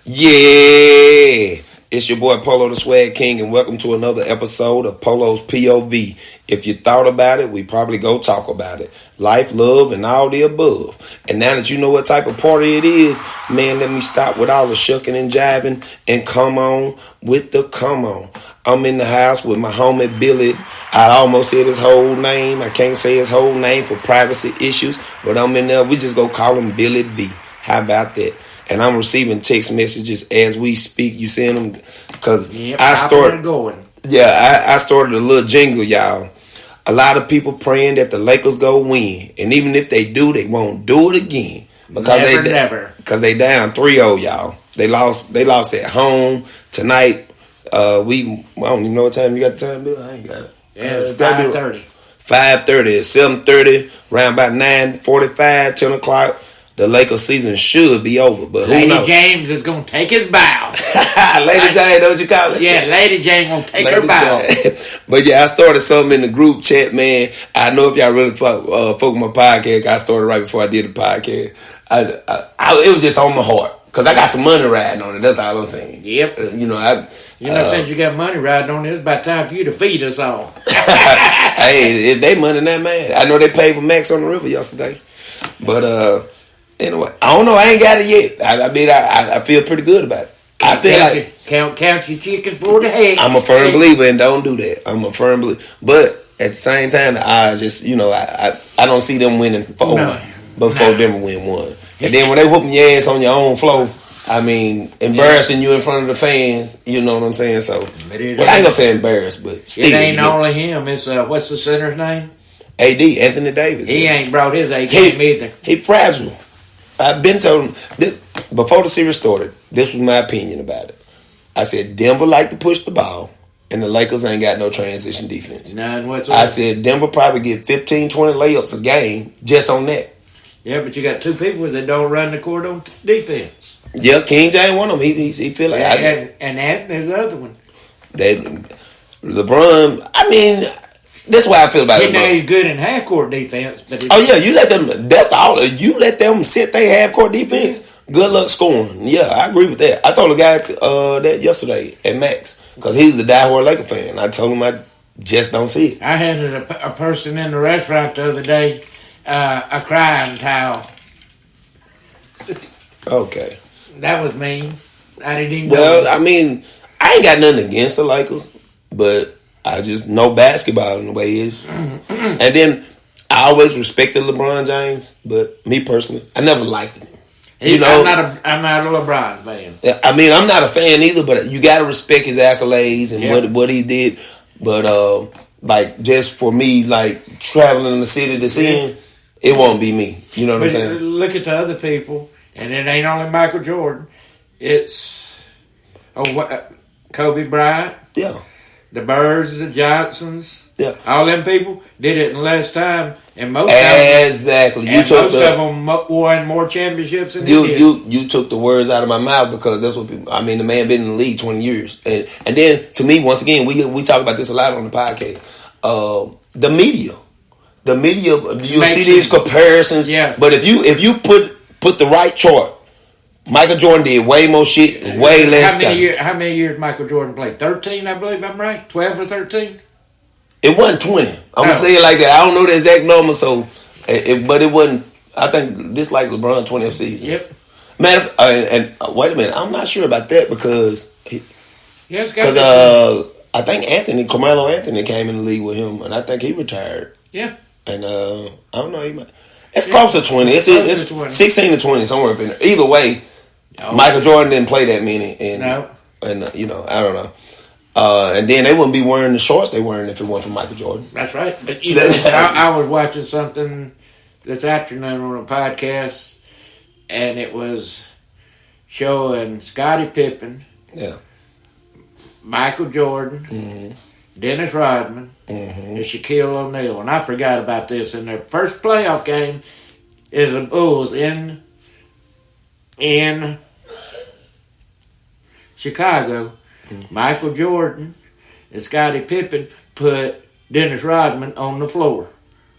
Yeah, it's your boy Polo the Swag King, and welcome to another episode of Polo's POV. If you thought about it, we probably go talk about it. Life, love, and all the above. And now that you know what type of party it is, man, let me stop with all the shucking and jiving and come on with the come on. I'm in the house with my homie Billy. I almost said his whole name. I can't say his whole name for privacy issues, but I'm in there. We just go call him Billy B. How about that? And I'm receiving text messages as we speak. You seeing them? Because I started going. Yeah, I started a little jingle, y'all. A lot of people praying that the Lakers go win, and even if they do, they won't do it again because never. Because they down 3-0, y'all. They lost at home tonight. I don't even know what time you got the time, Bill. I ain't got it. Yeah, it's 5:30. 5:30, 7:30, around about 9:45, 10 o'clock. The Lakers season should be over, but who knows? Lady James is going to take his bow. Lady James, know what you call it? Yeah, Lady James going to take her bow. But yeah, I started something in the group chat, man. I know if y'all really fuck with my podcast, I started right before I did the podcast. It was just on my heart. Because I got some money riding on it. That's all I'm saying. Yep. Since you got money riding on it, it's about time for you to feed us all. Hey, if they money that man. I know they paid for Max on the River yesterday. But, anyway, I don't know. I ain't got it yet. I feel pretty good about it. I feel like count your chicken for the head. I'm a firm believer, and don't do that. I'm a firm believer, but at the same time, the odds just I don't see them winning before Denver win one. And then when they whooping your ass on your own floor, I mean, embarrassing you in front of the fans. You know what I'm saying? So, I ain't gonna say embarrassed, but still, it ain't only him. It's what's the center's name? AD, Anthony Davis. He ain't brought his A game either. He fragile. I've been told him before the series started. This was my opinion about it. I said Denver like to push the ball, and the Lakers ain't got no transition defense. None whatsoever. I said Denver probably get 15, 20 layups a game just on that. Yeah, but you got two people that don't run the court on defense. Yeah, King James one of them. He feel like and Anthony's the other one. LeBron. I mean, that's why I feel about LeBron. He's good in half court defense, but you let them. That's all. You let them sit their half court defense. Good luck scoring. Yeah, I agree with that. I told a guy that yesterday at Max because he's the diehard Laker fan. I told him I just don't see it. I had a person in the restaurant the other day. A crying towel. Okay. That was mean. I didn't even know. I mean, I ain't got nothing against the Lakers, but I just know basketball in the way it is. Mm-hmm. And then I always respected LeBron James, but me personally, I never liked him. I'm not a LeBron fan. I mean, I'm not a fan either, but you got to respect his accolades and what he did. But like just for me, like traveling in the city to see him. It won't be me. You know what I'm saying? Look at the other people, and it ain't only Michael Jordan. It's Kobe Bryant. Yeah. The Birds, the Johnsons. Yeah. All them people did it in less time, and most exactly. Most of them won more championships than you took the words out of my mouth because that's what people. I mean, the man been in the league 20 years, and then to me, once again, we talk about this a lot on the podcast. The media. The media, you'll see these comparisons. Yeah. But if you put the right chart, Michael Jordan did way more shit, way less time. How many years Michael Jordan played? 13, I believe I'm right. 12 or 13. It wasn't 20. I'm gonna say it like that. I don't know the exact number, but it wasn't. I think this like LeBron 20th season. Yep. Man, and wait a minute, I'm not sure about that because I think Carmelo Anthony came in the league with him, and I think he retired. Yeah. And I don't know. It's close to 20. It's 16 to 20 somewhere up in there. Either way, Michael Jordan didn't play that many. And I don't know. And then they wouldn't be wearing the shorts they wearing if it wasn't for Michael Jordan. That's right. But I was watching something this afternoon on a podcast, and it was showing Scottie Pippen, Michael Jordan, Dennis Rodman, and Shaquille O'Neal. And I forgot about this. In their first playoff game is the Bulls in Chicago. Michael Jordan and Scottie Pippen put Dennis Rodman on the floor.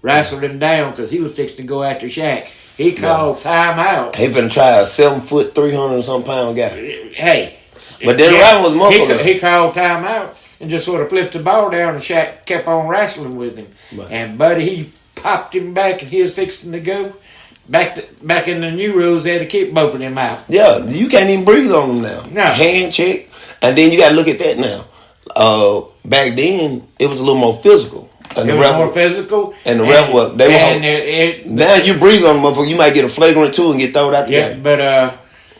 Wrestled him down because he was fixing to go after Shaq. He called timeout. He finna try a 7 foot, 300 and some pound guy. Hey. But then around was motherfucker. He called timeout and just sort of flipped the ball down, and Shaq kept on wrestling with him. Right. And Buddy, he popped him back, and he was fixing to go. Back in the new rules, they had to keep both of them out. Yeah, you can't even breathe on them now. No. Hand check. And then you got to look at that now. Back then, it was a little more physical. And it was more physical. And the ref was... now you breathe on them, motherfucker, you might get a flagrant too and get thrown out the game. But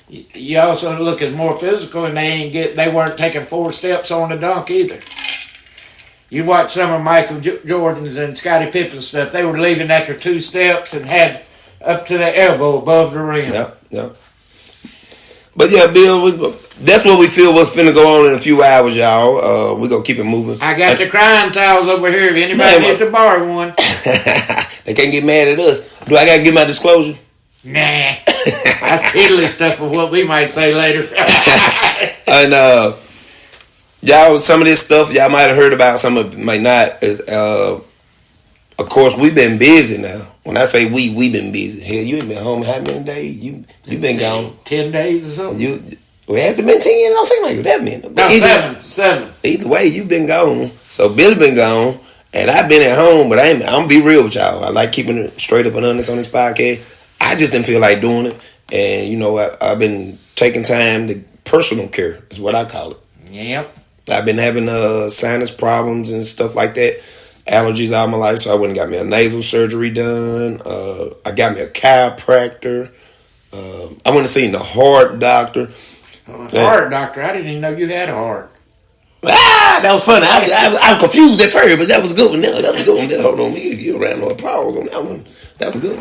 you also look at more physical, and they weren't taking 4 steps on the dunk either. You watch some of Michael Jordan's and Scottie Pippen's stuff, they were leaving after 2 steps and had up to the elbow above the rim. Yeah. But yeah, Bill, that's what we feel what's finna go on in a few hours, y'all. We're going to keep it moving. I got the crying towels over here. If anybody needs to borrow one. They can't get mad at us. Do I got to give my disclosure? Nah. That's piddly stuff for what we might say later. And y'all, some of this stuff y'all might have heard about, some of it might not. Of course, we've been busy now. When I say we been busy. Hell, you ain't been home how many days? You been gone 10 days or something. Well, has it been 10? It don't seem like that many. No, 7. Either way, you been gone. So Billy been gone, and I've been at home. But I'm gonna be real with y'all. I like keeping it straight up and honest on this podcast. I just didn't feel like doing it, and I've been taking time to personal care is what I call it. Yep. I've been having sinus problems and stuff like that. Allergies all my life, so I went and got me a nasal surgery done. I got me a chiropractor. I went and seen the heart doctor. Heart doctor? I didn't even know you had a heart. That was funny. I'm confused at first, but that was a good one. No, that was a good one. Hold on, you a round of applause on that one. That was good.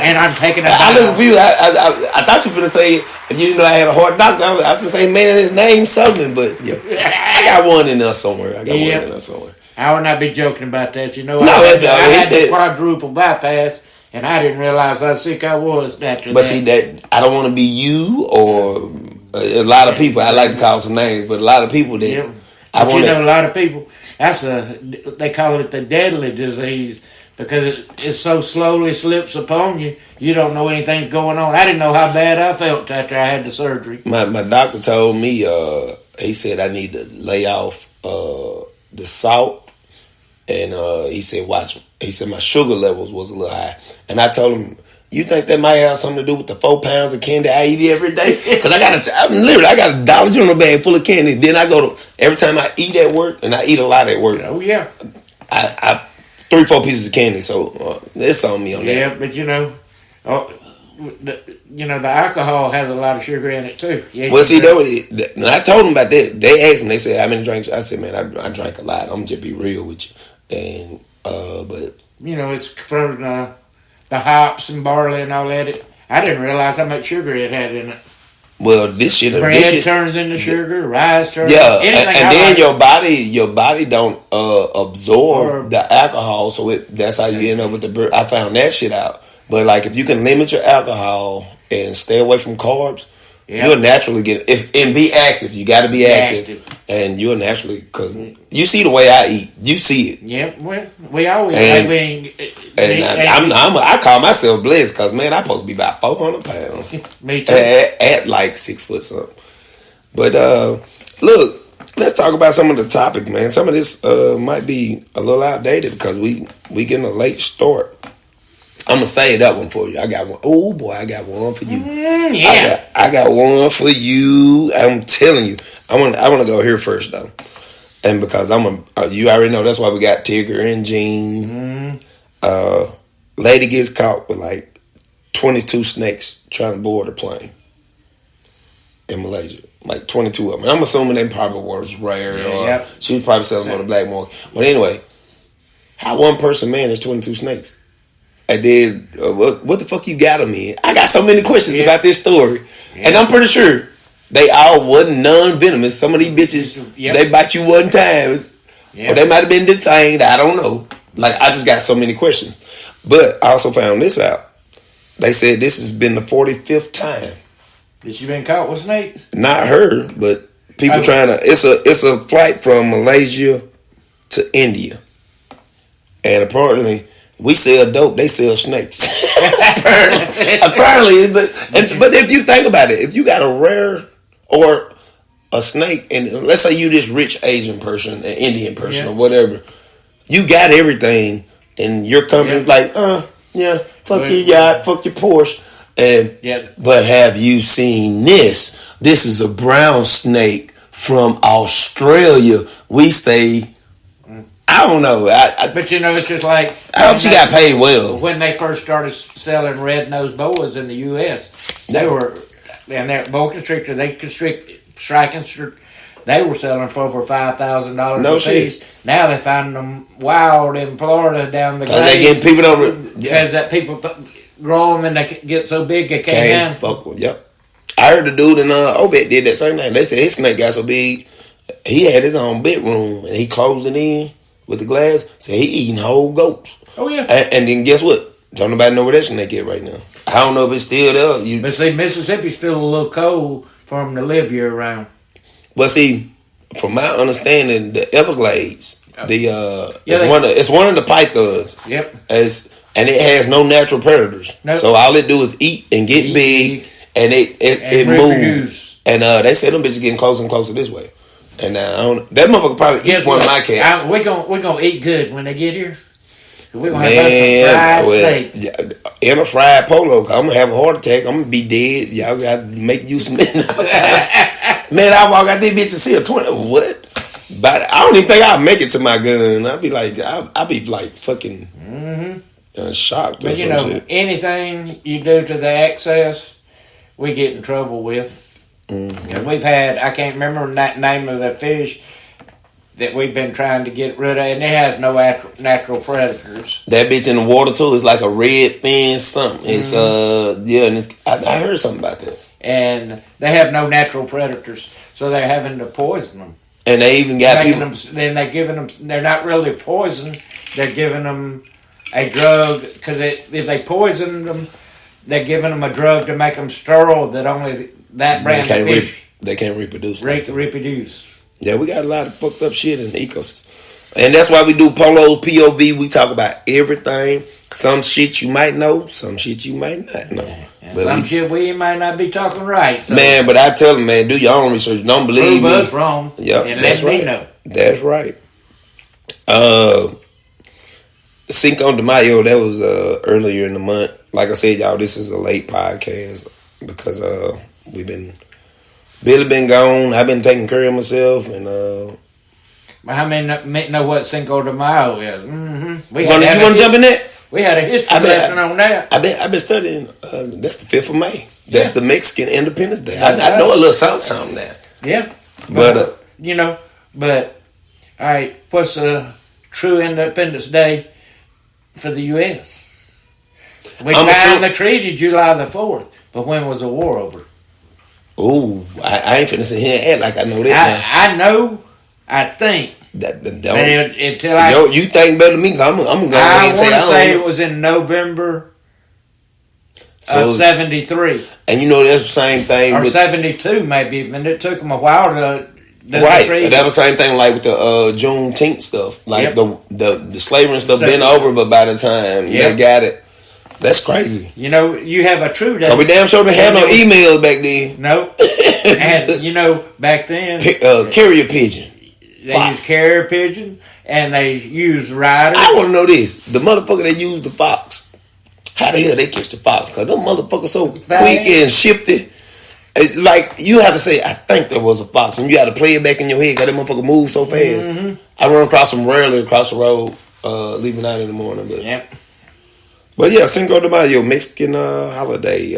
And I'm taking a I look confused. I thought you were going to say, if you didn't know I had a heart doctor, I was going to say, man, his name's something, but yeah. I got one in there somewhere. I would not be joking about that. I had the quadruple bypass, and I didn't realize how sick I was after that. But see, that I don't want to be you or a lot of people. I like to call some names, but a lot of people that a lot of people. They call it the deadly disease because it so slowly slips upon you. You don't know anything's going on. I didn't know how bad I felt after I had the surgery. My doctor told me he said I need to lay off the salt. And he said, he said my sugar levels was a little high. And I told him, you think that might have something to do with the 4 pounds of candy I eat every day? Because I got a Dollar General bag full of candy. Then I go to, every time I eat at work, and I eat a lot at work. Oh, yeah. I 3-4 pieces of candy, so it's on me on that. Yeah, but the alcohol has a lot of sugar in it too. Well, see, I told them about that. They asked me, they said, how many drinks? I said, man, I drank a lot. I'm just be real with you. And but it's from the hops and barley and all that. I didn't realize how much sugar it had in it. Well, this shit turns into sugar, rice turns. Yeah, and then your body don't absorb the alcohol, so that's how you end up with the. I found that shit out. But like, if you can limit your alcohol and stay away from carbs, you'll naturally get and be active. You got to be active, and you'll naturally because you see the way I eat. You see it. Yep, we always. I call myself blessed because man, I'm supposed to be about 400 pounds. Me too. At like 6 foot something. But look, let's talk about some of the topics, man. Some of this might be a little outdated because we getting a late start. I'm gonna say that one for you. I got one. Oh boy, I got one for you. Yeah, I got one for you. I'm telling you. I want to go here first though, and because you already know that's why we got Tigger and Jean. Lady gets caught with like 22 snakes trying to board a plane in Malaysia. Like 22 of them. I'm assuming they probably was rare she was probably selling on the black market. But anyway, how one person manages 22 snakes? And then, what the fuck you got on me? I got so many questions about this story. Yeah. And I'm pretty sure they all wasn't non-venomous. Some of these bitches, they bite you one time. Or they might have been detained. I don't know. Like, I just got so many questions. But I also found this out. They said this has been the 45th time. That she been caught with snakes? Not her, but people trying to... It's a flight from Malaysia to India. And apparently... We sell dope. They sell snakes. apparently, but if you think about it, if you got a rare or a snake, and let's say you this rich Asian person, an Indian person, or whatever, you got everything, and your company's like, fuck your yacht, fuck your Porsche, and but have you seen this? This is a brown snake from Australia. We stay. I don't know. But you know, it's just like I hope she got paid well. When they first started selling red-nosed boas in the U.S., they were, and their boa constrictor, they were selling for over $5,000 a piece. Now they find them wild in Florida down the. They getting people over. Because that people grow them and they get so big they can't fuck with. Yep. I heard the dude in Obed did that same thing. They said his snake got so big, he had his own bedroom and he closed it in with the glass. Said he eating whole goats. Oh yeah. And then guess what? Don't nobody know where that snake is right now. I don't know if it's still there. But see, Mississippi's still a little cold for them to live year round. Well, see, from my understanding, the Everglades, it's one of the pythons. Yep. And it has no natural predators. Nope. So all it do is eat and get big, and it moves. And they say them bitches getting closer and closer this way. And that motherfucker probably eat one of my cats. We're gonna eat good when they get here. We're gonna have some fried steak. And a fried polo. I'm gonna have a heart attack. I'm gonna be dead. Y'all gotta make you some. Man, I walk out there bitch and see a 20. What? But I don't even think I'll make it to my gun. I'll be like fucking shocked. But you know, anything you do to the access, we get in trouble with. And we've had, I can't remember the name of the fish that we've been trying to get rid of, and it has no natural predators. That bitch in the water too is like a red fin something. It's and I heard something about that. And they have no natural predators, so they're having to poison them. And they even got people. Then they're giving them. They're not really poison. They're giving them a drug because if they poison them, they're giving them a drug to make them sterile. That only that brand of fish they can't reproduce. Reproduce. Yeah, we got a lot of fucked up shit in the ecosystem, and that's why we do Polo's POV. We talk about everything. Some shit you might know, some shit you might not know. And some shit we might not be talking right. So. Man, but I tell them, man, do your own research. Don't believe me. Prove us wrong. Yep, and let me know. That's right. Cinco de Mayo, that was earlier in the month. Like I said, y'all, this is a late podcast because Billy been gone. I've been taking care of myself, and I mean, know what Cinco de Mayo is. Mm-hmm. You want to jump in that? We had a history lesson on that. I've been studying. That's the 5th of May. That's the Mexican Independence Day. I know a little something now. Yeah, but all right. What's the true Independence Day for the U.S.? We signed the treaty July the 4th, but when was the war over? Ooh, I ain't finna sit here and act like I know that. I know. I think. You think better than me? I'm gonna go ahead and say I say it was in November of 73. And you know that's the same thing. Or 72 maybe, and it took them a while to do right. the treaty. That was the same thing like with the Juneteenth stuff. Like the slavery and stuff been over, but by the time they got it, that's crazy. You know, you have a true day. We damn sure didn't have no emails back then. No. And you know, back then carrier pigeon. They use carrier pigeon and they use riders. I want to know this: the motherfucker that used the fox, how the hell they catch the fox? Because them motherfuckers so quick and shifty. Like you have to say, I think there was a fox, and you got to play it back in your head because that motherfucker moves so fast. Mm-hmm. I run across them rarely across the road, leaving out in the morning. But yeah, Cinco de Mayo, Mexican holiday.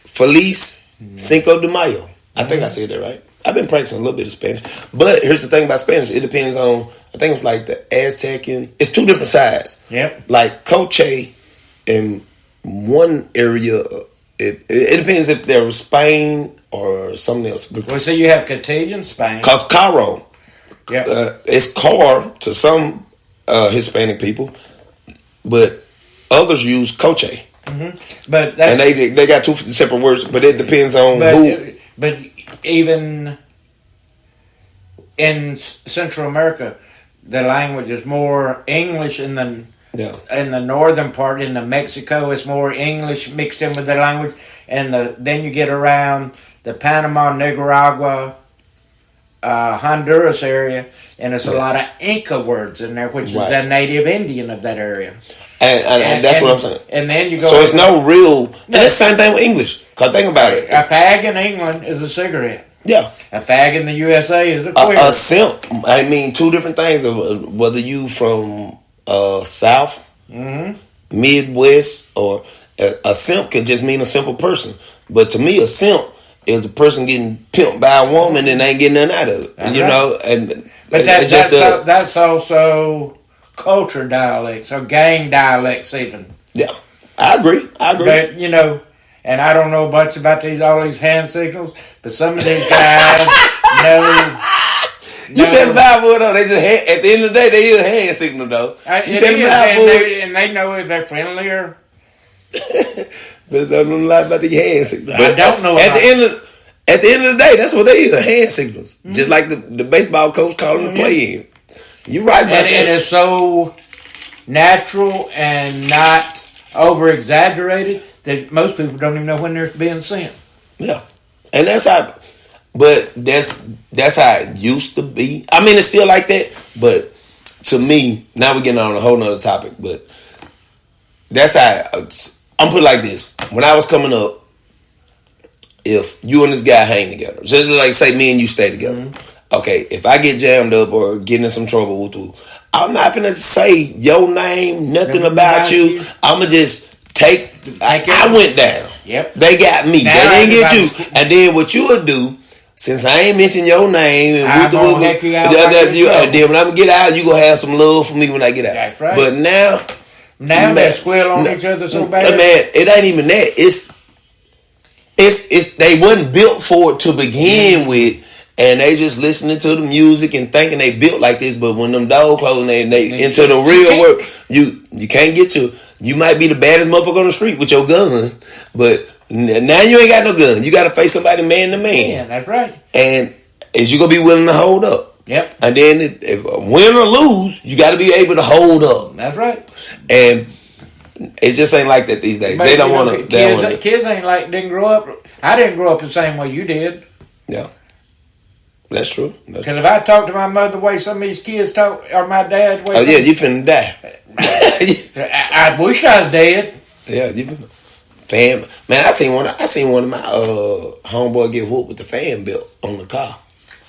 Feliz Cinco de Mayo. I think I said that right. I've been practicing a little bit of Spanish. But here's the thing about Spanish. It depends on, I think it's like the Aztecan. It's two different sides. Yep. Like Coche in one area, it depends if they're Spain or something else. Well, so you have Castilian, Spain. Because Caro. Yep. It's car to some Hispanic people. But others use Coche. Mm-hmm. But that's, and they got two separate words, but it depends on who. But even in Central America, the language is more English in the Yeah. In the northern part, in the Mexico, it's more English mixed in with their language. And then you get around the Panama, Nicaragua, Honduras area, and it's a lot of Inca words in there, which is the native Indian of that area. And that's what I'm saying. And then you go. So it's no real. And it's the same thing with English. Cause think about it. A fag in England is a cigarette. Yeah. A fag in the USA is a queer. A simp. I mean, two different things. Whether you from South, Midwest, or a simp could just mean a simple person. But to me, a simp is a person getting pimped by a woman and ain't getting nothing out of it. That's know, and but that's also culture dialects or gang dialects even. Yeah, I agree. But and I don't know much about all these hand signals, but some of these guys know. You said the Bible though. They just at the end of the day they use a hand signal though. You said the Bible, and they know if they're friendly or. But it's not a lot about the hand signals. I don't know. At the end of the day, that's what they use, hand signals. Mm-hmm. Just like the baseball coach calling the play in. You're right about that. And it's so natural and not over exaggerated that most people don't even know when they're being sent. Yeah, and that's how. But that's how it used to be. I mean, it's still like that. But to me, now we're getting on a whole nother topic. But that's how. I'm put it like this. When I was coming up, if you and this guy hang together, just like say me and you stay together, okay, if I get jammed up or get in some trouble with you, I'm not going to say your name, nothing about you. I'm going to just I went down. Yep. They got me. Now they didn't get you. And then what you would do, since I ain't mentioned your name, and then when I get out, you going to have some love for me when I get out. That's right. But now they squeal on each other so bad. Man, it ain't even that. It's they wasn't built for it to begin with, and they just listening to the music and thinking they built like this. But when them doors close and they into the real world, you can't get you might be the baddest motherfucker on the street with your gun, but now you ain't got no gun. You got to face somebody man to man. Yeah, that's right. And is you gonna be willing to hold up? Yep. And then if win or lose, you got to be able to hold up. That's right. And it just ain't like that these days. But they don't want to. Kids ain't didn't grow up. I didn't grow up the same way you did. Yeah. That's true. Because if I talk to my mother the way some of these kids talk, or my dad the way. Oh yeah, you finna die. I wish I was dead. Yeah, you finna. Fan. Man, I seen one of my homeboy get whooped with the fan belt on the car.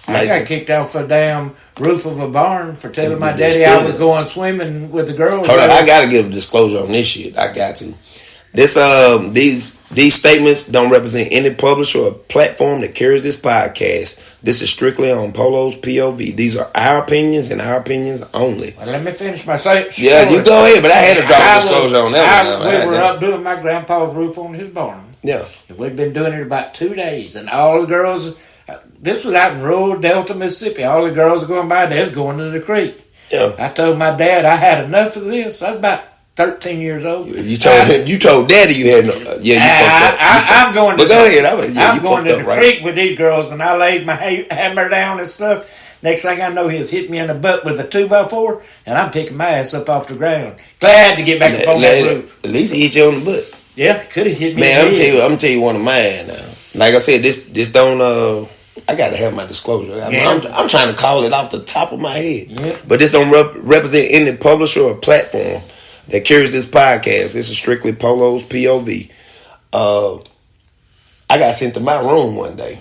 I got kicked off the damn roof of a barn for telling my daddy I was going swimming with the girls. Hold on, I gotta give a disclosure on this shit. I got to. These statements don't represent any publisher or platform that carries this podcast. This is strictly on Polo's POV. These are our opinions and our opinions only. Well, let me finish my story. Yeah, you go ahead, but I had to drop a disclosure on that one. We were up doing my grandpa's roof on his barn. Yeah. We'd been doing it about 2 days, and all the girls... This was out in rural Delta, Mississippi. All the girls are going by, they was going to the creek. Yeah. I told my dad I had enough of this. I was about 13 years old. You told Daddy you had no. You fucked up. I'm going to. But go ahead. I'm going to the creek with these girls, and I laid my hammer down and stuff. Next thing I know, he was hitting me in the butt with a 2x4, and I'm picking my ass up off the ground. Glad to get back up on that roof. At least he hit you on the butt. Yeah, could have hit me. Man, I'm gonna tell you one of mine now. Like I said, this don't. I gotta have my disclosure. I'm trying to call it off the top of my head. Yeah. But this don't represent any publisher or platform that carries this podcast. This is strictly Polo's POV. I got sent to my room one day.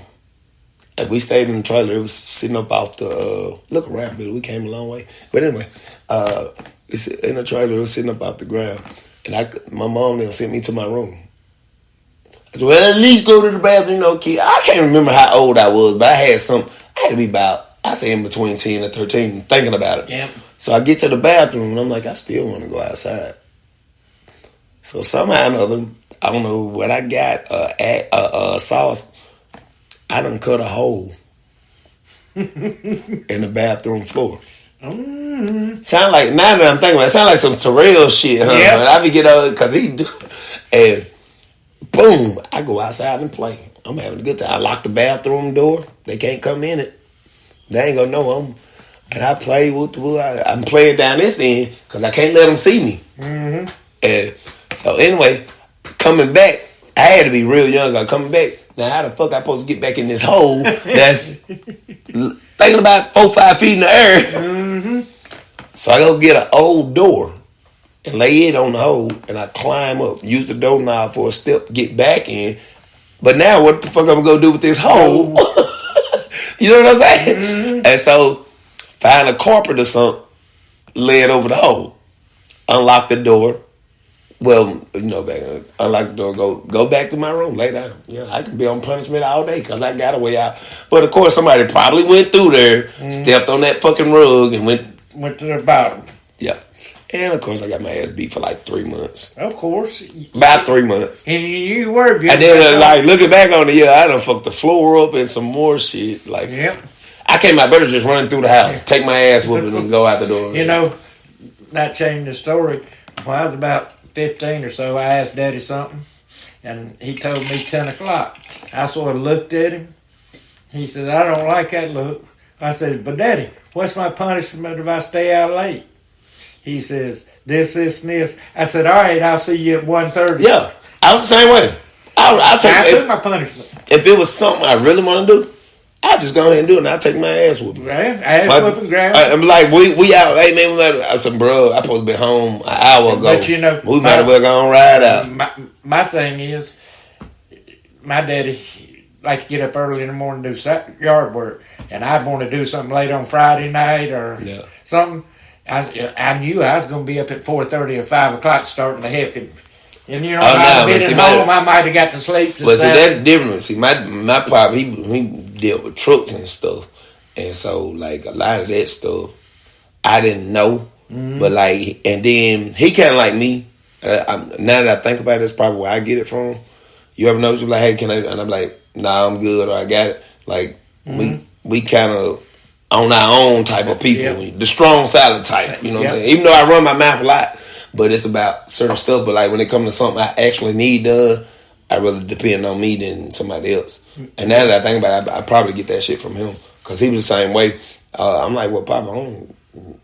And we stayed in the trailer. It was sitting up off the look around, but we came a long way. But anyway, it's in the trailer. It was sitting up off the ground, and my mom then sent me to my room. I said, well, at least go to the bathroom, kid. I can't remember how old I was, but I had to be about, I say in between 10 and 13, thinking about it. Yeah. So I get to the bathroom, and I'm like, I still want to go outside. So somehow or another, I don't know what I got, a sauce, I done cut a hole in the bathroom floor. Sound like, now that I'm thinking about it, sound like some Terrell shit, huh? Yep. I be get out, because he do, and boom, I go outside and play. I'm having a good time. I lock the bathroom door. They can't come in it. They ain't gonna know And I played with I'm playing down this end because I can't let them see me. Mm-hmm. And so anyway, coming back, I had to be real young. I'm coming back. Now how the fuck I supposed to get back in this hole that's thinking about 4-5 feet in the air? Mm-hmm. So I go get an old door and lay it on the hole, and I climb up, use the doorknob for a step, get back in. But now what the fuck I'm gonna do with this hole? You know what I'm saying? Mm-hmm. And so find a carpet or something, lay it over the hole, unlock the door. Well, unlock the door, go back to my room, lay down. Yeah, I can be on punishment all day because I got a way out. But of course, somebody probably went through there, stepped on that fucking rug, and went to the bottom. Yeah. And of course, I got my ass beat for like 3 months. Of course. About 3 months. And you were. And then, looking back on it, I done fucked the floor up and some more shit. Like, yep. I came out better just running through the house, take my ass whooping and go out the door. That changed the story. When I was about 15 or so, I asked Daddy something, and he told me 10 o'clock. I sort of looked at him. He said, I don't like that look. I said, but Daddy, what's my punishment if I stay out late? He says, this. I said, all right, I'll see you at 1:30. Yeah, I was the same way. I took my punishment. If it was something I really want to do, I'll just go ahead and do it, and I'll take my ass whooping. Right? Ass whooping, grab. I'm like, we out. Hey, man, I said, bro, I supposed to be home an hour ago. But we might as well go and ride out. My thing is, my daddy like to get up early in the morning and do yard work, and I'd want to do something late on Friday night or something. I knew I was going to be up at 4:30 or 5 o'clock starting to help him. And I'd been at home, I might have got to sleep. But see, that's different. See, my pop, he dealt with trucks and stuff. And so, like, a lot of that stuff, I didn't know. Mm-hmm. But, like, and then he kind of like me. Now that I think about it, that's probably where I get it from. You ever notice, you're like, hey, can I? And I'm like, nah, I'm good, or I got it. Like, we kind of on our own type of people. Yep. The strong silent type, you know what I'm saying? Even though I run my mouth a lot, but it's about certain stuff. But like when it comes to something I actually need done, I rather depend on me than somebody else. And now that I think about it, I probably get that shit from him. Because he was the same way. I'm like, well, Papa, I don't. And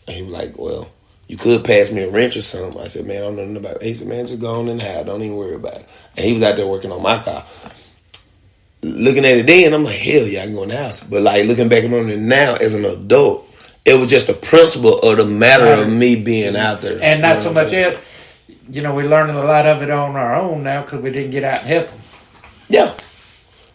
he was like, well, you could pass me a wrench or something. I said, man, I don't know nothing about it. He said, man, just go on in the house. Don't even worry about it. And he was out there working on my car. Looking at it then, I'm like, hell yeah, I can go in the house. But like looking back on it now as an adult, it was just a principle of the matter of me being out there. And not so much it. We're learning a lot of it on our own now because we didn't get out and help them. Yeah.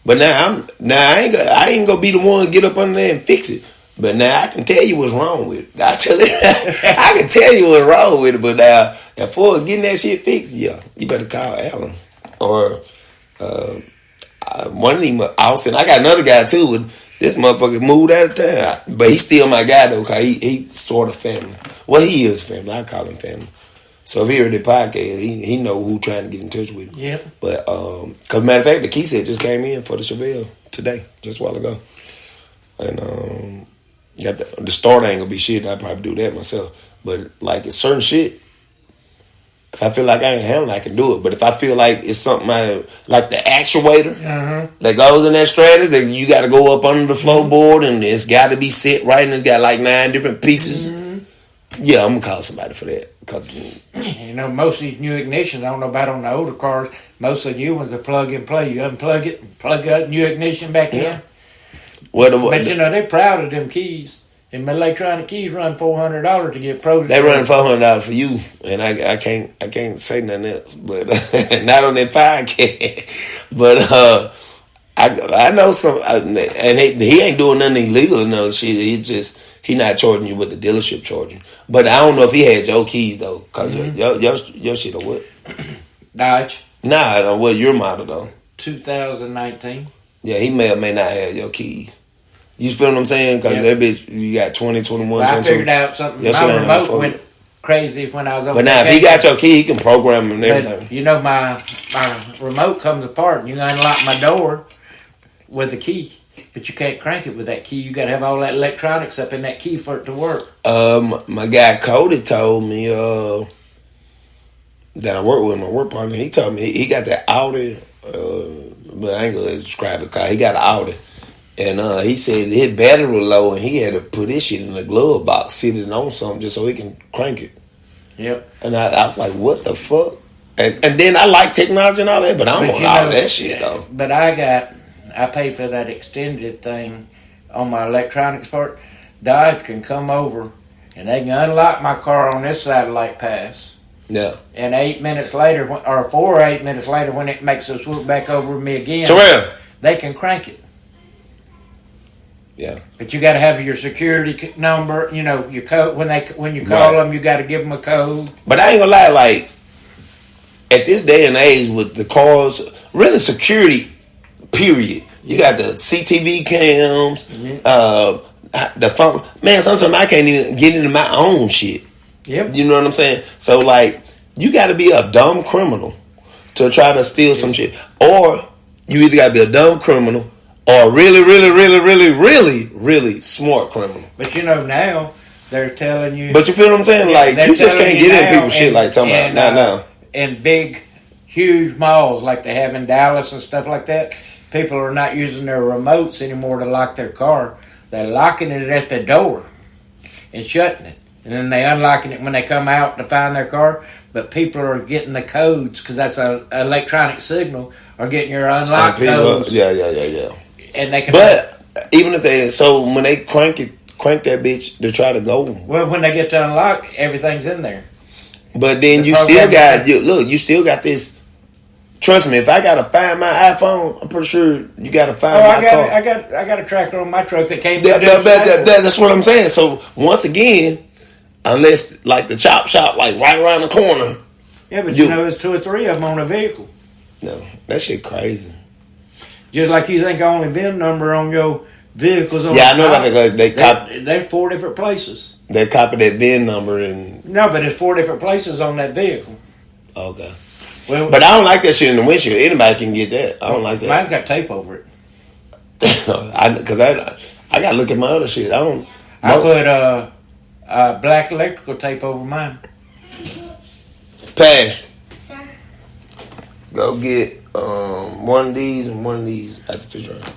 But now I ain't gonna be the one to get up under there and fix it. But now I can tell you what's wrong with it. I can tell you what's wrong with it. But now, as far as getting that shit fixed, you better call Alan or one of them. Austin. I got another guy too. And this motherfucker moved out of town, but he's still my guy though. Cause he's sort of family. Well, he is family. I call him family. So if he heard the podcast, he know who trying to get in touch with him. Yeah. But cause matter of fact, the key set just came in for the Chevelle today, just a while ago, and got the start ain't gonna be shit. I'd probably do that myself. But like it's certain shit. If I feel like I can handle it, I can do it. But if I feel like it's something like the actuator that goes in that Stratus, that you got to go up under the floorboard and it's got to be set right and it's got like 9 different pieces. Yeah, I'm going to call somebody for that. Cause, most of these new ignitions, I don't know about on the older cars, most of the new ones are plug and play. You unplug it, plug that new ignition back in. But they're proud of them keys. And my electronic keys run $400 to get pros. They run $400 for you, and I can't say nothing else. But not on that podcast. But I know some, and he ain't doing nothing illegal. No shit. He not charging you what the dealership charging. But I don't know if he had your keys though, cause your shit or what? Dodge. Nah, what your model though? 2019. Yeah, he may or may not have your keys. You feel what I'm saying? Because that bitch, you got 20, 21, well, 22. I figured out something. My remote went crazy when I was over. But now, if he got your key, he can program and everything. But, my remote comes apart, and you can unlock my door with the key. But you can't crank it with that key. You got to have all that electronics up in that key for it to work. My guy Cody told me that I work with my work partner. He told me he got that Audi, but I ain't going to describe the car. He got an Audi. And he said his battery was low, and he had to put his shit in a glove box, sit it on something just so he can crank it. Yep. And I was like, what the fuck? And then I like technology and all that, but I don't want all that shit though. But I paid for that extended thing on my electronics part. Dodge can come over and they can unlock my car on this satellite pass. Yeah. And 8 minutes later, or 4 or 8 minutes later, when it makes a swoop back over me again, they can crank it. Yeah. But you got to have your security number. You know, your code when you call them, you got to give them a code. But I ain't gonna lie, like at this day and age with the cars, really security. Period. You got the CTV cams, the phone. Man, sometimes I can't even get into my own shit. Yep. You know what I'm saying? So like, you got to be a dumb criminal to try to steal some shit, or you either got to be a dumb criminal or really, really, really, really, really, really smart criminal. But you know now they're telling you. But you feel what I'm saying? Like you just can't get in people's shit like talking about now. In big, huge malls like they have in Dallas and stuff like that, people are not using their remotes anymore to lock their car. They're locking it at the door and shutting it. And then they unlocking it when they come out to find their car. But people are getting the codes because that's an electronic signal, are getting your unlock codes. Yeah. And they can. But even if so when they crank that bitch to try to go. Well, when they get to unlock, everything's in there. But then you still got this. Trust me, if I gotta find my iPhone, I'm pretty sure you gotta find my car. I got a tracker on my truck that came. That's what I'm saying. So once again, unless like the chop shop, like right around the corner. Yeah, but you know, there's 2 or 3 of them on a vehicle. No, that shit crazy. Just like you think only VIN number on your vehicles. On I know about there's 4 different places. They copy that VIN number and. No, but there's 4 different places on that vehicle. Okay. Well, but I don't like that shit in the windshield. Anybody can get that. I don't like that. Mine's got tape over it. Because I got to look at my other shit. I put black electrical tape over mine. Pash. Sir. Go get one of these and one of these at the refrigerator.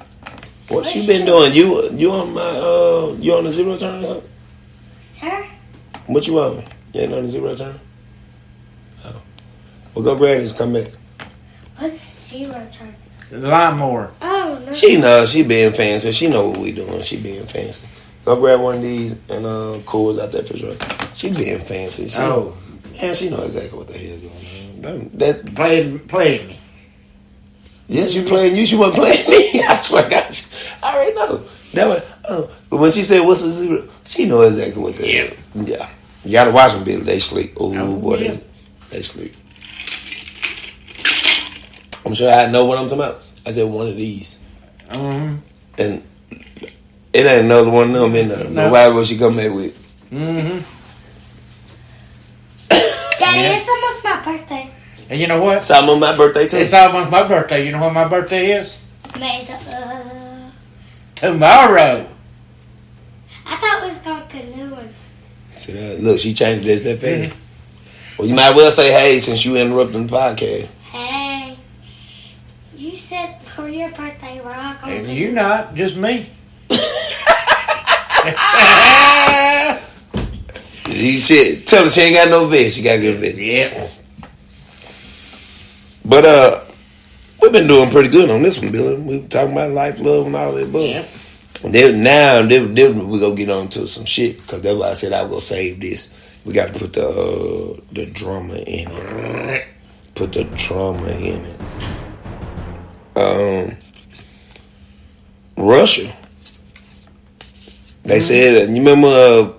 What you been doing? You on my you on the zero turn or something? Sir. What you on? You ain't on the zero turn? Well, go grab this. Come back. What's zero turn? The lawnmower. Oh no. She knows. She being fancy. She know what we doing. She being fancy. Go grab one of these and cools out that refrigerator. She being fancy. She know exactly what the hell's going on. That playing me. Yes, you playing you. She wasn't playing me. I swear to God. I already know. That was, but when she said what's the zero, she know exactly what the hell. Yeah. You gotta watch them, Billy. They sleep. They sleep. I'm sure I know what I'm talking about. I said one of these. Mm-hmm. And it ain't another one of them in there. No. Nobody what she come back with. Mm-hmm. Daddy, it's almost my birthday. And you know what? It's almost my birthday too. It's almost my birthday. You know when my birthday is? Tomorrow. I thought it was called canoeing. See that? Look, she changed it that fast. Well, you might well say hey since you interrupting the podcast. Hey. You said for your birthday we're all going to you not, just me. You shit. Tell her she ain't got no vest. She gotta get a vest. Yeah. But we've been doing pretty good on this one, Billy. We talking about life, love, and all that. Yeah. Now we gonna get on to some shit because that's why I said I was gonna save this. We got to put the drama in it. Put the drama in it. Russia. They said, you remember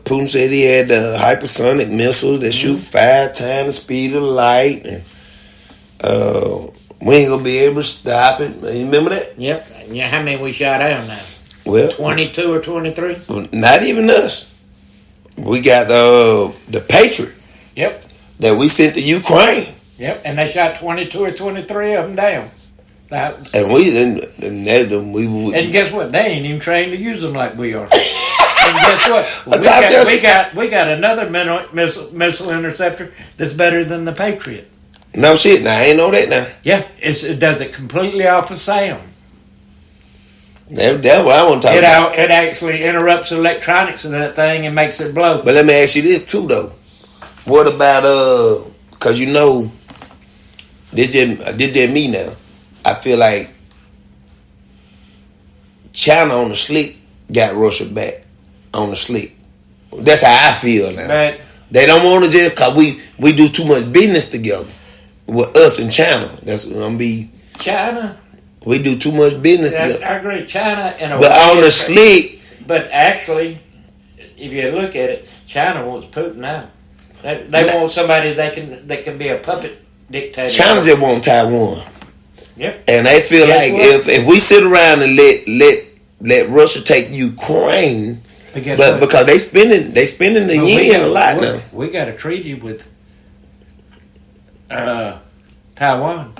Putin said he had the hypersonic missiles that shoot 5 times the speed of light, and we ain't gonna be able to stop it. You remember that? Yep. Yeah. How many we shot down now? Well, 22 or 23. Not even us. We got the Patriot. Yep. That we sent to Ukraine. Yep. And they shot 22 or 23 of them down. And and guess what? They ain't even trained to use them like we are. And guess what? We got another missile interceptor that's better than the Patriot. No shit. Now I ain't know that now. Yeah, it does it completely off of sound. That's what I want to talk about. It actually interrupts electronics in that thing and makes it blow. But let me ask you this too, though. What about because you know, this just me now. I feel like China on the slick got Russia back on the slick. That's how I feel now. But they don't want to just because we do too much business together with us and China. That's what I'm be. China. We do too much business together. I agree, China but on the slick. But actually, if you look at it, China wants Putin out. They want somebody that can be a puppet dictator. China just want Taiwan. Yep. And they feel like if we sit around and let Russia take Ukraine, but because they spending the yen a lot now. We got a treaty with Taiwan,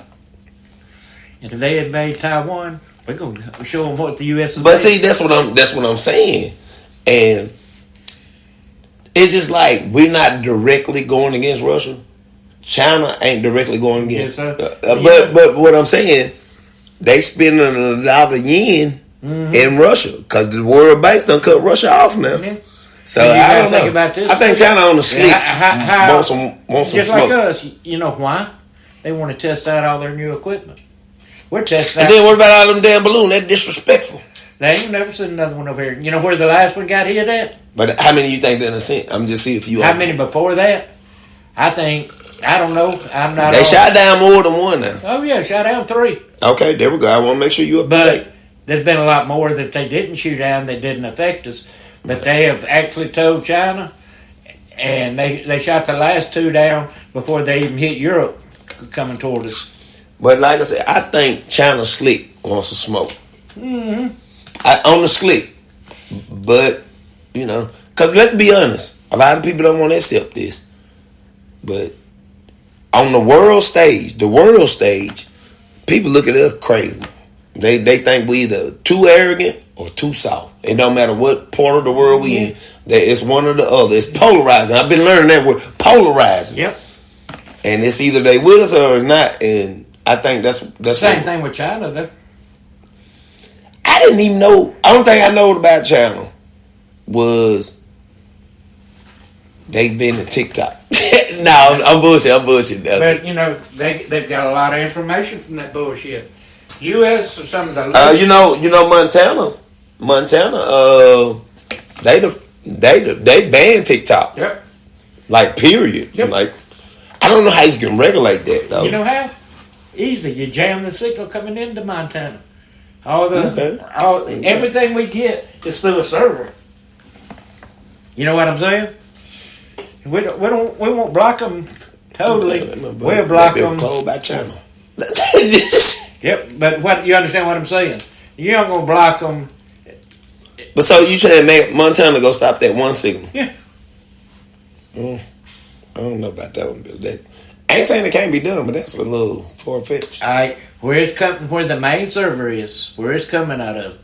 and if they invade Taiwan, we're gonna show them what the U.S. is. But see, that's what I'm saying, and it's just like we're not directly going against Russia. China ain't directly going against. But what I'm saying, they spending a lot of yen in Russia because the World Bank's done cut Russia off now. Mm-hmm. So I don't know. About this. I think China on the slick wants some just smoke. like us. You know why? They want to test out all their new equipment. We're testing. And then what about all them damn balloons? That's disrespectful. They ain't never seen another one over here. You know where the last one got hit at? But how many you think they're sent? I'm just seeing if you. How many before that? I don't know. I'm not. They shot down more than one now. Oh yeah, shot down 3. Okay, there we go. I want to make sure you up. But there's been a lot more that they didn't shoot down that didn't affect us. But they have actually told China, and they shot the last 2 down before they even hit Europe coming toward us. But like I said, I think China slick wants to smoke. Mm-hmm. On the slick. But, you know, because let's be honest, a lot of people don't want to accept this. But on the world stage, people look at us crazy. They think we either too arrogant or too soft. It don't matter what part of the world we in. It's one or the other. It's polarizing. I've been learning that word, polarizing. Yep. And it's either they with us or not. And I think that's same thing with China though. I didn't even know. Only thing I know about China was they invented TikTok. No, I'm bullshit. But you know they've got a lot of information from that bullshit. U.S. or some of the you know Montana. They banned TikTok. Yep. Like period. Yep. Like I don't know how you can regulate that though. You know how? Easy. You jam the signal coming into Montana. Everything we get is through a server. You know what I'm saying? We won't block them totally. We'll block them. Closed by China. Yep, but what you understand what I'm saying? You ain't gonna block them. But so you saying make Montana go stop that one signal? Yeah. I don't know about that one, Bill. I ain't saying it can't be done, but that's a little far-fetched. Where the main server is, where it's coming out of,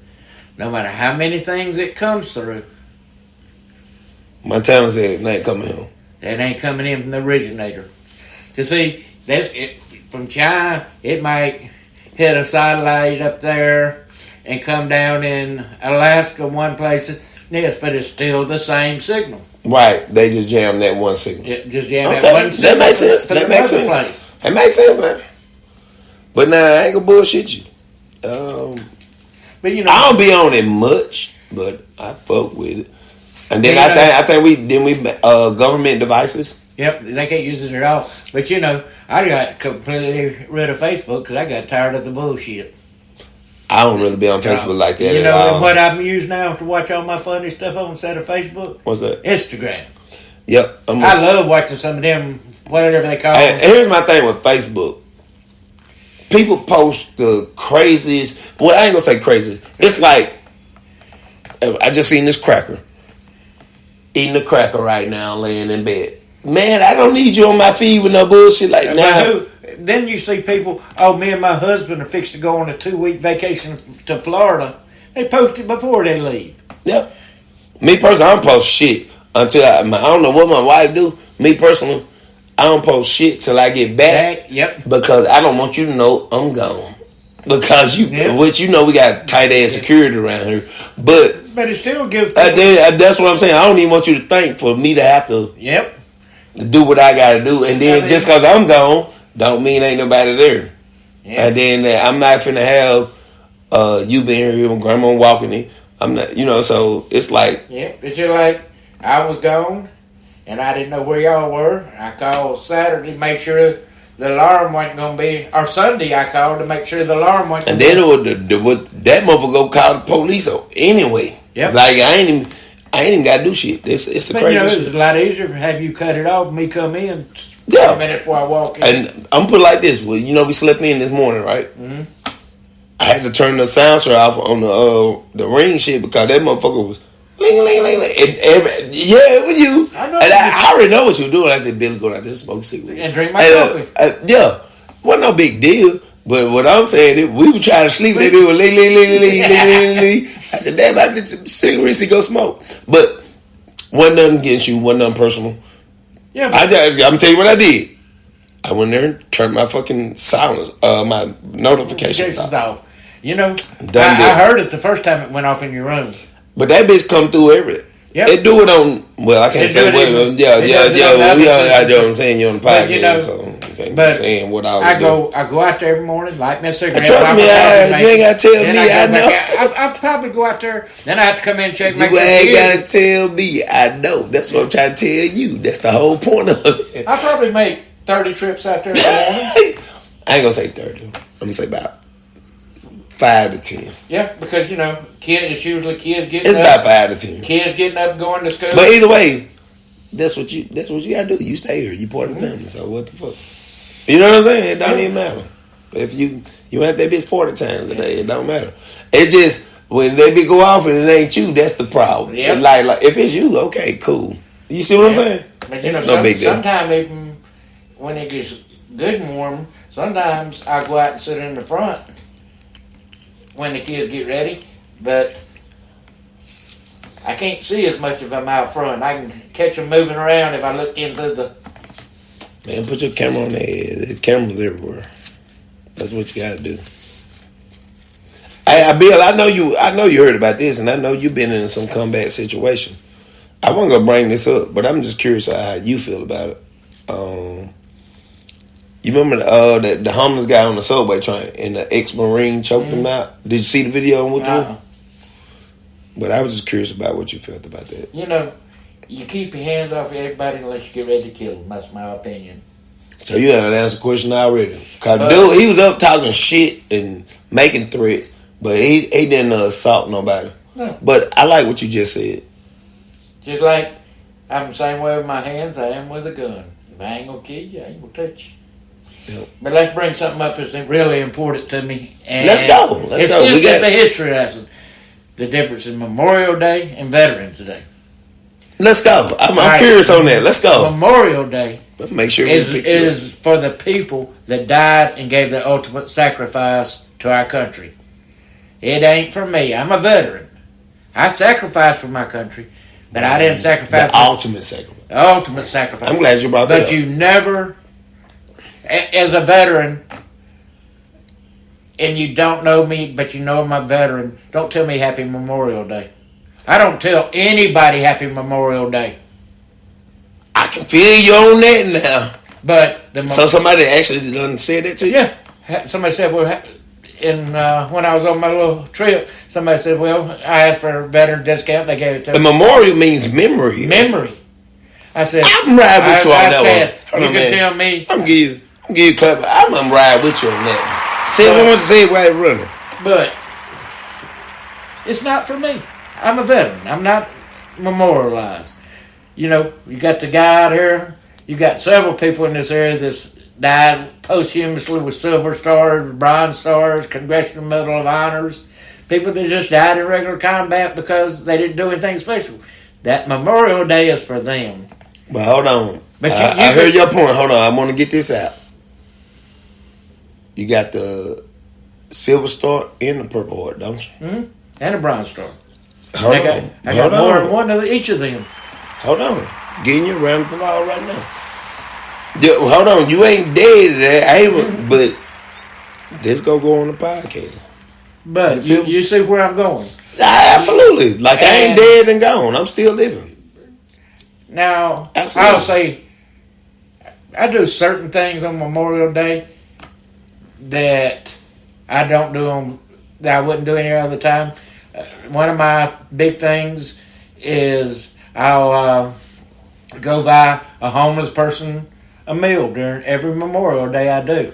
no matter how many things it comes through. Montana said it ain't coming home. It ain't coming in from the originator. You see, from China, it might hit a satellite up there and come down in Alaska one place. Yes, but it's still the same signal. Right, they just jammed that one signal. Yeah, just jammed that one signal. That makes sense. That makes sense now. But now I ain't gonna bullshit you. But you know, I don't be on it much, but I fuck with it. And then I think we government devices. Yep, they can't use it at all. But you know, I got completely rid of Facebook because I got tired of the bullshit. I don't really be on Facebook like that. You know what I'm using now to watch all my funny stuff on instead of Facebook? What's that? Instagram. Yep. I love watching some of them, whatever they call them. Here's my thing with Facebook. People post the craziest. Well, I ain't gonna say crazy. It's like I just seen this cracker eating a cracker right now, laying in bed. Man, I don't need you on my feed with no bullshit like now. Then you see people, me and my husband are fixed to go on a 2-week vacation to Florida. They post it before they leave. Yep. Me personally, I don't post shit until I don't know what my wife do. Me personally, I don't post shit till I get back. Yep. Because I don't want you to know I'm gone. because which you know we got tight ass security around here, but it still gives. That's what I'm saying. I don't even want you to think for me to have to. Yep. Do what I gotta do, and then just because I'm gone, don't mean ain't nobody there. Yeah. And then I'm not finna have you being here when grandma walking in. I'm not, so it's like. Yeah, it's just like I was gone, and I didn't know where y'all were. I called Saturday to make sure the alarm wasn't going to be, or Sunday I called to make sure the alarm wasn't. And then that motherfucker go call the police anyway. Yep. Like I ain't even got to do shit. It's the crazy shit. It's a lot easier to have you cut it off, me come in. 10 minutes before I walk in. And I'm put it like this. Well, we slept in this morning, right? Mm-hmm. I had to turn the sound off on the ring shit because that motherfucker was ling ling ling ling. It was you. I know. And I already know what you were doing. I said, Billy, go out there and smoke a cigarette and drink my coffee. Yeah, wasn't no big deal. But what I'm saying, we were trying to sleep. They were ling ling ling ling ling ling. I said, damn, I did some cigarettes to go smoke. But wasn't nothing against you. Wasn't nothing personal. Yeah, I'm tell you what I did. I went there and turned my fucking silence, my notifications off. I heard it the first time it went off in your room. But that bitch come through everything. Yep. They do it on. Well, I can't say what. Yeah. We all out there. I'm saying you on the podcast, so you can't be saying what I go out there every morning, light me a cigarette. Trust me, you ain't got to tell me. I know. I'll probably go out there. Then I have to come in and check. You ain't got to tell me. I know. That's what I'm trying to tell you. That's the whole point of it. I probably make 30 trips out there in the morning. I ain't gonna say 30. I'm gonna say about 5 to 10. Yeah, because it's usually kids getting it's up. It's about 5 to 10. Kids getting up, going to school. But either way, that's what you gotta do. You stay here. You part of the family. So what the fuck? You know what I'm saying? It don't even matter. If you have that bitch 40 times a day, it don't matter. It just when they be go off and it ain't you, that's the problem. Yep. Like if it's you, okay, cool. You see what I'm saying? But it's no big deal. Sometimes even when it gets good and warm, sometimes I go out and sit in the front when the kids get ready, but I can't see as much if I'm out front. I can catch them moving around if I look into the... Man, put your camera on there. The camera's everywhere. That's what you gotta do. Hey, Bill, I know you heard about this, and I know you've been in some combat situation. I wasn't gonna bring this up, but I'm just curious how you feel about it. You remember the homeless guy on the subway train and the ex-Marine choked him out? Did you see the video on what the But I was just curious about what you felt about that. You keep your hands off everybody unless you get ready to kill them. That's my opinion. So you had an answer question already. Cause dude, he was up talking shit and making threats, but he didn't assault nobody. No. But I like what you just said. Just like I'm the same way with my hands I am with a gun. If I ain't gonna kill you, I ain't gonna touch you. Yep. But let's bring something up that's really important to me. And let's go. It's just a history lesson. The difference in Memorial Day and Veterans Day. Let's go. I'm curious on that. Let's go. Memorial Day let's make sure is for the people that died and gave the ultimate sacrifice to our country. It ain't for me. I'm a veteran. I sacrificed for my country, but I didn't sacrifice the ultimate sacrifice. Ultimate sacrifice. I'm glad you brought that up. But you never, as a veteran, and you don't know me, but you know I'm a veteran, don't tell me Happy Memorial Day. I don't tell anybody Happy Memorial Day. I can feel you on that now. But so somebody actually done said that to you? Yeah. Somebody said, well, when I was on my little trip, somebody said, well, I asked for a veteran discount. They gave it to me. The memorial means memory. Memory. I said, I'm riding with you on that one. You can tell me. I'm give you a clap. I'm gonna ride with you on that one. Say what I want to say while you're running. But it's not for me. I'm a veteran. I'm not memorialized. You got the guy out here. You got several people in this area that's died posthumously with silver stars, bronze stars, Congressional Medal of Honors. People that just died in regular combat because they didn't do anything special. That Memorial Day is for them. But hold on. But I heard your point. Hold on. I want to get this out. You got the Silver Star and the Purple Heart, don't you? Mm-hmm. And a Bronze Star. Hold on. I got more than one of each of them. Hold on. Getting you a round of applause right now. Hold on. You ain't dead. But Let's go on the podcast. But you see where I'm going. Absolutely. Like, I ain't dead and gone. I'm still living. Now, Absolutely. I'll say, I do certain things on Memorial Day that I don't do on, that I wouldn't do any other time. One of my big things is I'll go buy a homeless person a meal during every Memorial Day I do.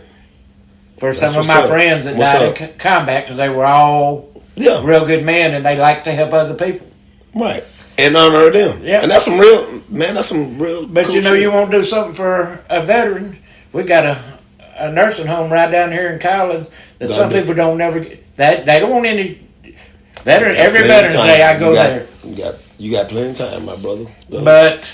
For some of my friends that died in combat, because they were all real good men and they like to help other people. Right. And honor them. Yeah. And that's some real But cool you know, shit. you want to do something for a veteran. We got a nursing home right down here in Collins that some people don't never get. They don't want any veteran. Every Veterans Day I go there. You got plenty of time, my brother. But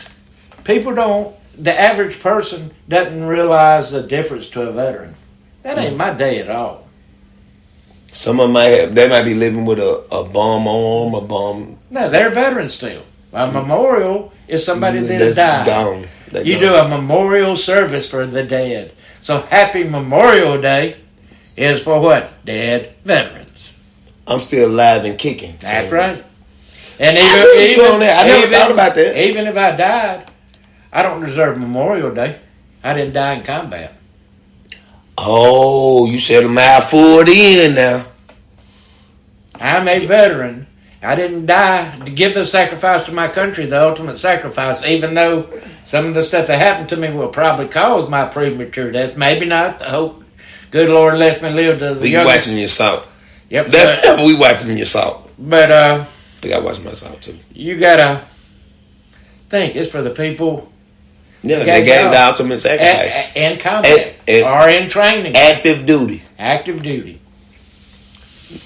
people don't. The average person doesn't realize the difference to a veteran. That ain't my day at all. Some of them they might be living with a bum arm, a bum. No, they're veterans still. A memorial is somebody that died. Gone. You do a memorial service for the dead. So happy Memorial Day is for what? Dead veterans. I'm still alive and kicking. So. That's right. And I never thought about that. Even if I died, I don't deserve Memorial Day. I didn't die in combat. Oh, you said a mouthful in now. I'm a veteran. I didn't die to give the sacrifice to my country, the ultimate sacrifice, even though some of the stuff that happened to me will probably cause my premature death. Maybe not. I hope good Lord lets me live to the We watching your salt. Yep. We watching your salt. But I got to watch my salt too. You got to think it's for the people. Yeah, they gave the ultimate sacrifice. In combat. Or in training. Active duty. Active duty.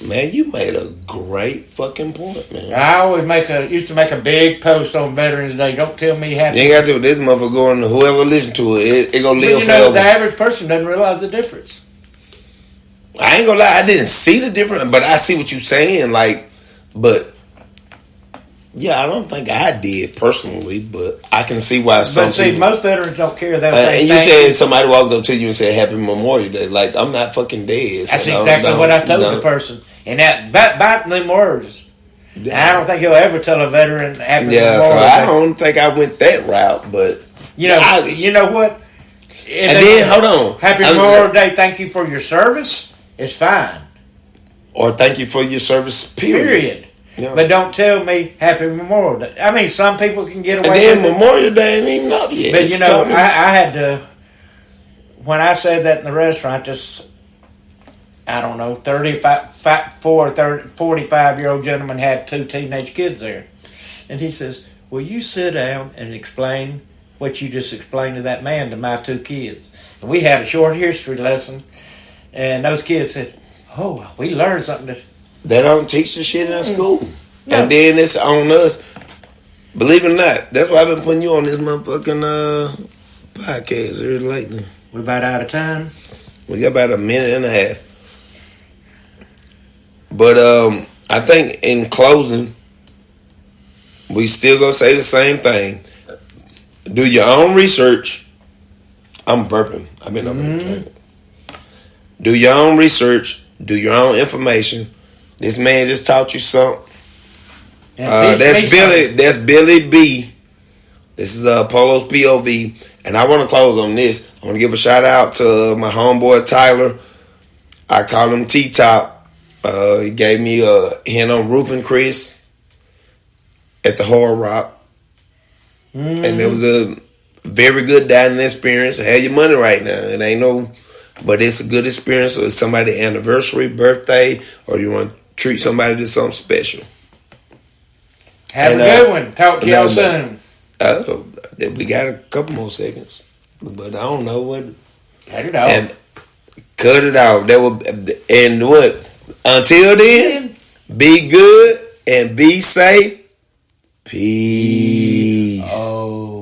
Man, you made a great fucking point, man. I always used to make a big post on Veterans Day. Don't tell me happy. You ain't got to. This motherfucker going to whoever listen to it. It gonna live but forever. The average person doesn't realize the difference. I ain't gonna lie. I didn't see the difference, but I see what you're saying. But yeah, I don't think I did personally, but I can see why some But see, people, most veterans don't care that. And you said somebody walked up to you and said Happy Memorial Day. Like, I'm not fucking dead. That's exactly what I told the person. And that biting them words. Yeah. I don't think you'll ever tell a veteran Happy Memorial Day. So I don't think I went that route, but you know what? And then hold on. Happy Memorial Day, thank you for your service. It's fine. Or thank you for your service, period. Yeah. But don't tell me Happy Memorial Day. I mean, some people can get away with it. And then Memorial Day ain't even up yet. But I had to, when I said that in the restaurant, this, I don't know, 45-year-old gentleman had 2 teenage kids there. And he says, will you sit down and explain what you just explained to that man to my 2 kids? And we had a short history lesson. And those kids said, oh, we learned something. They don't teach the shit in school. No. And then it's on us. Believe it or not, that's why I've been putting you on this motherfucking podcast here lately. We're about out of time. We got about a minute and a half. But I think in closing, we still gonna say the same thing. Do your own research. I'm burping. I've been over here. Do your own research. Do your own information. This man just taught you something. That's Billy. That's Billy B. This is Polo's POV, and I want to close on this. I want to give a shout out to my homeboy Tyler. I call him T-Top. He gave me a hint on roofing Chris at the Hard Rock, and it was a very good dining experience. Have your money right now. It ain't no, but it's a good experience. So it's somebody's anniversary, birthday, or you want to treat somebody to something special. Have a good one. Talk to y'all soon. We got a couple more seconds, but I don't know what. Cut it off. And cut it off. And what? Until then, be good and be safe. Peace. Oh.